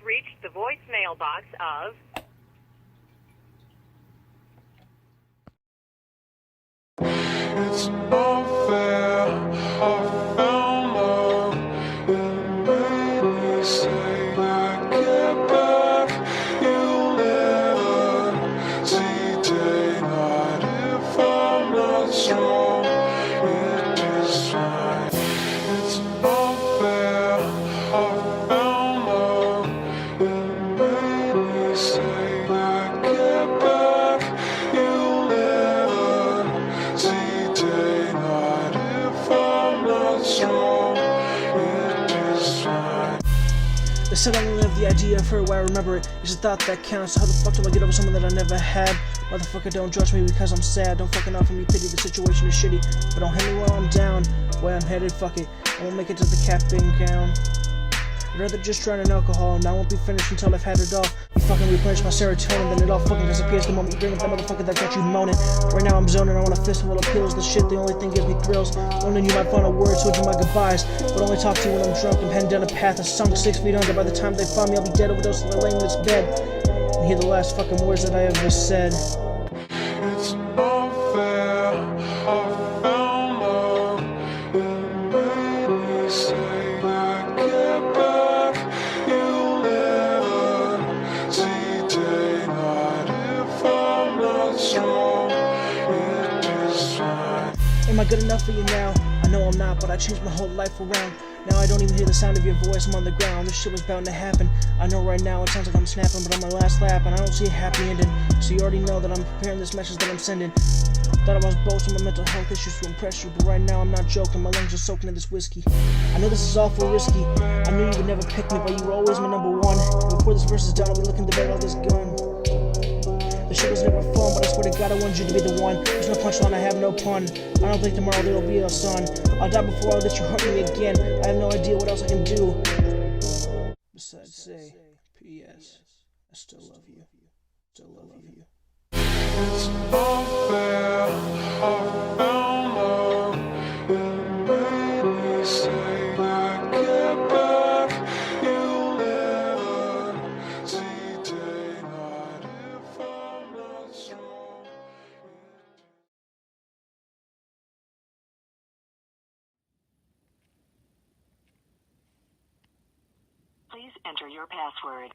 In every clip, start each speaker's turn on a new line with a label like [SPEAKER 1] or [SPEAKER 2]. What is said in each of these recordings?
[SPEAKER 1] have reached the voicemail box of...
[SPEAKER 2] It's unfair, I found love. It made me say that get back. You'll never see daylight if I'm not strong. It is fine. It's unfair, I found love. It made me say that get back. You'll never see daylight if I'm not strong. It is fine.
[SPEAKER 3] They said I only have the idea of her, why I remember it. It's a thought that counts. So how the fuck do I get over someone that I never had? Motherfucker, don't judge me because I'm sad. Don't fucking offer me pity, the situation is shitty. But don't hit me while I'm down. Where I'm headed, fuck it. I won't make it to the capping gown. I'd rather just drown in alcohol, and I won't be finished until I've had it all. You fucking replenish my serotonin, then it all fucking disappears the moment you bring up that motherfucker that got you moaning. Right now I'm zoning, I want a fistful of pills. This shit, the only thing gives me thrills. Only you might find a word switching my goodbyes, but only talk to you when I'm drunk. I'm heading down a path, I sunk 6 feet under. By the time they find me, I'll be dead overdosed and laying in this bed. And hear the last fucking words that I ever said.
[SPEAKER 2] It's unfair, I found love. It made me say that get back. You'll never see daylight if I'm not strong. It is fine.
[SPEAKER 3] Am I good enough for you now? I know I'm not, but I changed my whole life around. Now I don't even hear the sound of your voice, I'm on the ground. This shit was bound to happen. I know right now it sounds like I'm snapping, but on my last lap, and I don't see a happy ending. So you already know that I'm preparing this message that I'm sending. Thought I was boasting my mental health issues to impress you, but right now I'm not joking, my lungs are soaking in this whiskey. I know this is awful risky. I knew you would never pick me, but you were always my number one. And before this verse is done, I'll be looking to bed all this gun. The shit was never fun, but I swear to God I wanted you to be the one. There's no punchline, I have no pun. I don't think tomorrow there'll be a sun. I'll die before I let you hurt me again. I have no idea what else I can do besides say, P.S. I still love you. Still love you.
[SPEAKER 2] It's unfair, I found love. It made me say that get back. You'll never see daylight if I'm not strong.
[SPEAKER 1] Please enter your password.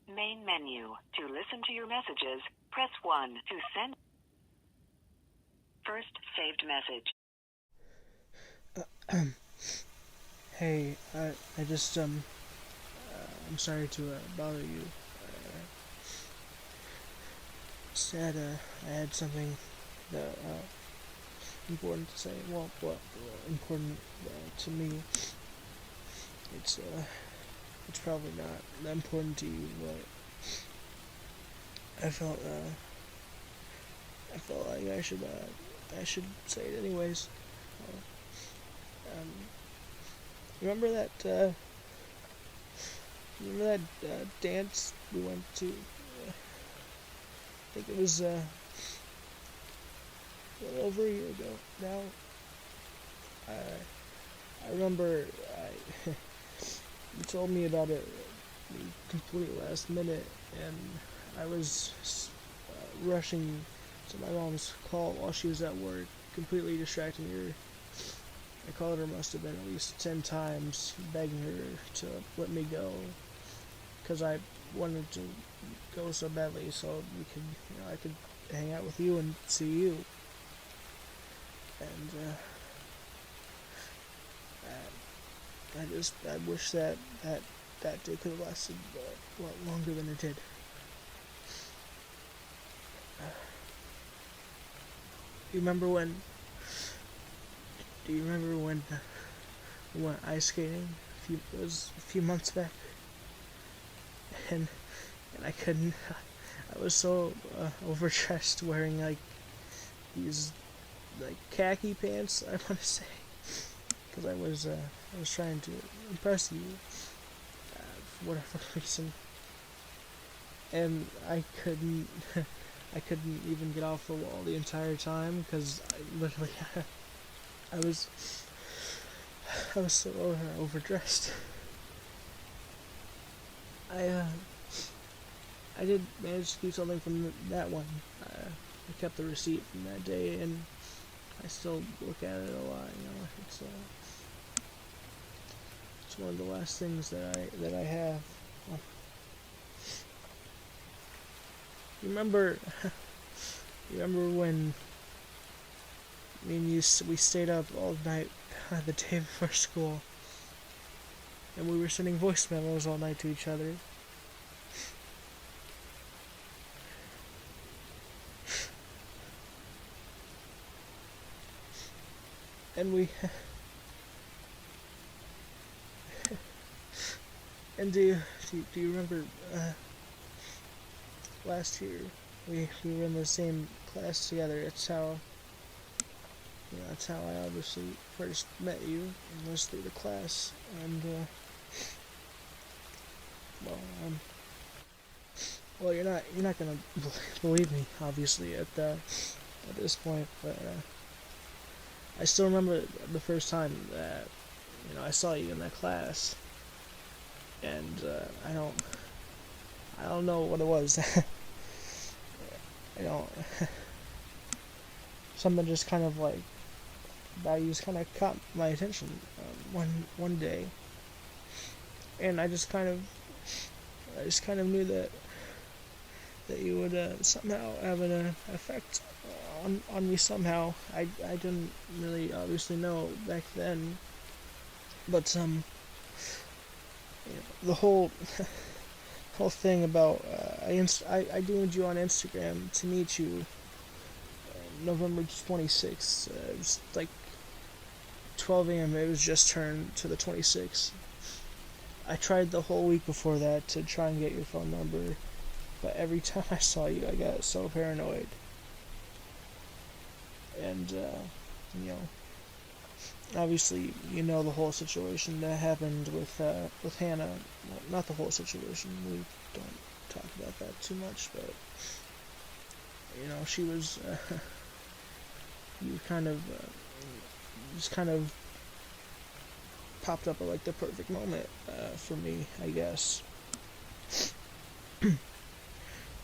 [SPEAKER 1] Main menu. To listen to your messages, press 1. To send... First saved message.
[SPEAKER 3] Hey, I just, I'm sorry to bother you. Said, I had something that, important to say. Well, important to me. It's probably not that important to you, but I felt like I should say it anyways. Remember that dance we went to? I think it was a little over a year ago now. I remember you told me about it complete last minute, and I was rushing to my mom's call while she was at work, completely distracting her. I called her must have been at least 10 times, begging her to let me go, because I wanted to go so badly, so we could, I could hang out with you and see you. And I wish that day could have lasted a lot longer than it did. Do you remember when we went ice skating? It was a few months back, and I couldn't. I was so overdressed, wearing like these like khaki pants, I want to say, because I was trying to impress you for whatever reason, and I couldn't even get off the wall the entire time, because I literally I was so overdressed. I did manage to keep something from that one. I kept the receipt from that day, and I still look at it a lot. It's one of the last things that I have. Oh. You remember when me and you we stayed up all night the day before school, and we were sending voice memos all night to each other? And and do you remember last year we were in the same class together? That's how I obviously first met you, and was through the class. And well, you're not gonna believe me, obviously, at this point, but I still remember the first time that I saw you in that class, and I don't know what it was. I don't. Something just kind of like values kind of caught my attention one day, and I just kind of knew that you would somehow have an effect on me somehow. I didn't really obviously know back then, but the whole thing about I DM'd you on Instagram to meet you November 26th. It was like 12 a.m. It was just turned to the 26th. I tried the whole week before that to try and get your phone number, but every time I saw you, I got so paranoid. And obviously, the whole situation that happened with Hannah. Well, not the whole situation. We don't talk about that too much, but she was. You just kind of popped up at like the perfect moment for me, I guess.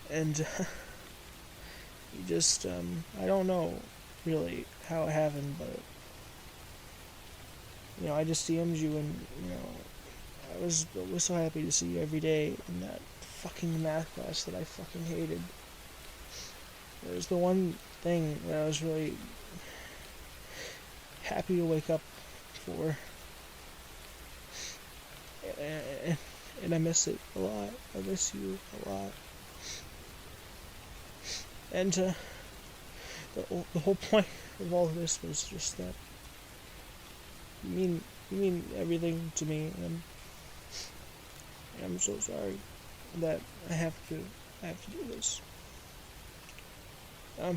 [SPEAKER 3] And you just I don't know really how it happened, but I just DM'd you, and I was so happy to see you every day in that fucking math class that I fucking hated. It was the one thing that I was really happy to wake up for, and I miss it a lot. I miss you a lot. And the whole point of all of this was just that you mean everything to me, and I'm so sorry that I have to do this. I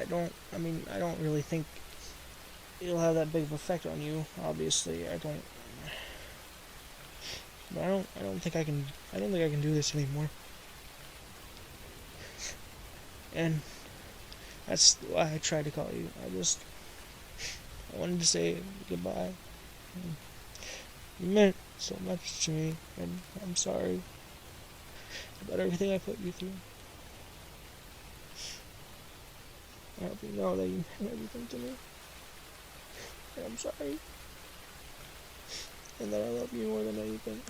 [SPEAKER 3] don't really think it'll have that big of an effect on you. Obviously, I don't. But I don't think I can do this anymore. And that's why I tried to call you. I wanted to say goodbye. You meant so much to me, and I'm sorry about everything I put you through. I hope you know that you meant everything to me, and I'm sorry, and that I love you more than anything.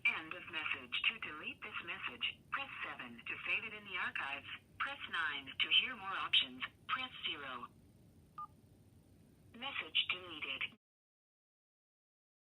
[SPEAKER 1] End of message. To delete this message, press 7. To save it in the archives, press 9. To hear more options, press 0. Message deleted.